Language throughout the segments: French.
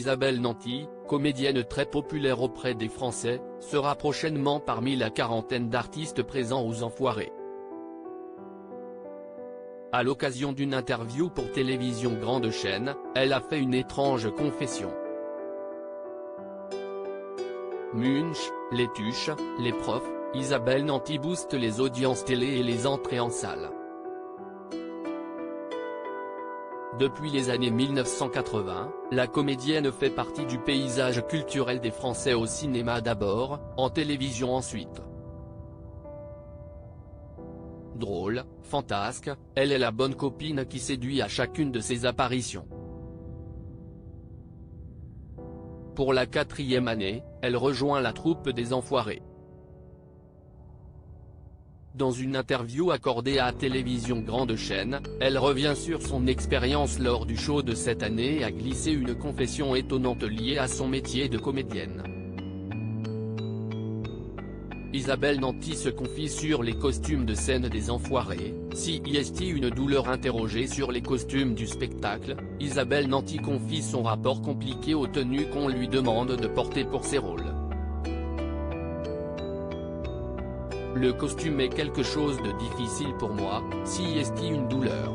Isabelle Nanty, comédienne très populaire auprès des Français, sera prochainement parmi la quarantaine d'artistes présents aux Enfoirés. À l'occasion d'une interview pour télévision grande chaîne, elle a fait une étrange confession. Munch, les tuches, les profs, Isabelle Nanty booste les audiences télé et les entrées en salle. Depuis les années 1980, la comédienne fait partie du paysage culturel des Français au cinéma d'abord, en télévision ensuite. Drôle, fantasque, elle est la bonne copine qui séduit à chacune de ses apparitions. Pour la 4e année, elle rejoint la troupe des Enfoirés. Dans une interview accordée à Télévision Grande Chaîne, elle revient sur son expérience lors du show de cette année et a glissé une confession étonnante liée à son métier de comédienne. Isabelle Nanty se confie sur les costumes de scène des Enfoirés. Si est une douleur interrogée sur les costumes du spectacle, Isabelle Nanty confie son rapport compliqué aux tenues qu'on lui demande de porter pour ses rôles. Le costume est quelque chose de difficile pour moi, si est une douleur.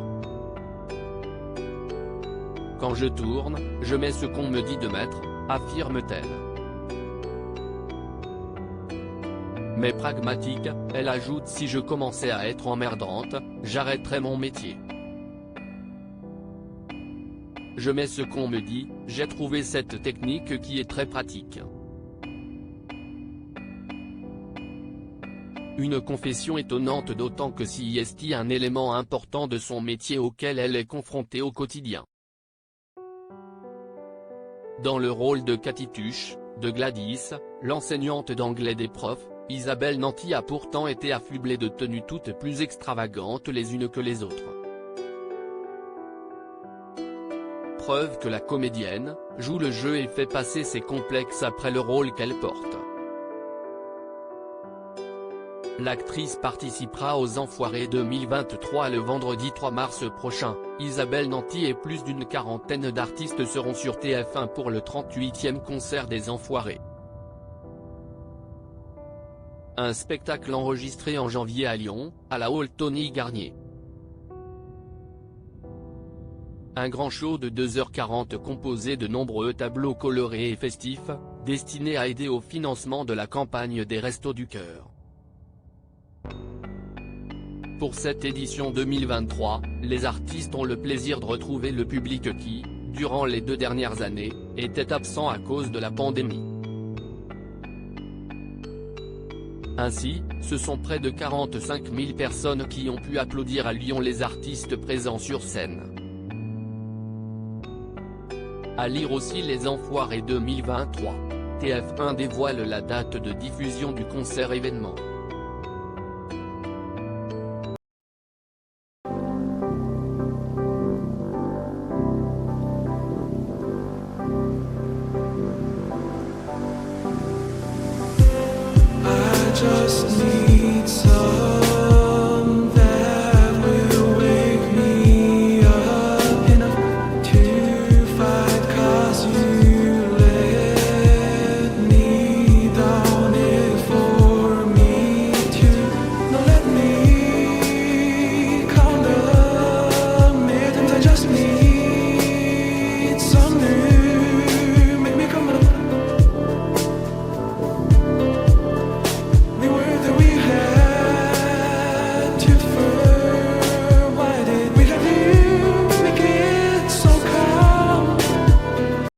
Quand je tourne, je mets ce qu'on me dit de mettre, affirme-t-elle. Mais pragmatique, elle ajoute si je commençais à être emmerdante, j'arrêterais mon métier. Je mets ce qu'on me dit, j'ai trouvé cette technique qui est très pratique. Une confession étonnante d'autant que si est un élément important de son métier auquel elle est confrontée au quotidien. Dans le rôle de Cathy Tuche, de Gladys, l'enseignante d'anglais des profs, Isabelle Nanty a pourtant été affublée de tenues toutes plus extravagantes les unes que les autres. Preuve que la comédienne joue le jeu et fait passer ses complexes après le rôle qu'elle porte. L'actrice participera aux Enfoirés 2023 le vendredi 3 mars prochain. Isabelle Nanty et plus d'une quarantaine d'artistes seront sur TF1 pour le 38e concert des Enfoirés. Un spectacle enregistré en janvier à Lyon, à la Hall Tony Garnier. Un grand show de 2h40 composé de nombreux tableaux colorés et festifs, destinés à aider au financement de la campagne des Restos du Cœur. Pour cette édition 2023, les artistes ont le plaisir de retrouver le public qui, durant les 2 dernières années, était absent à cause de la pandémie. Ainsi, ce sont près de 45 000 personnes qui ont pu applaudir à Lyon les artistes présents sur scène. À lire aussi les Enfoirés 2023. TF1 dévoile la date de diffusion du concert événement.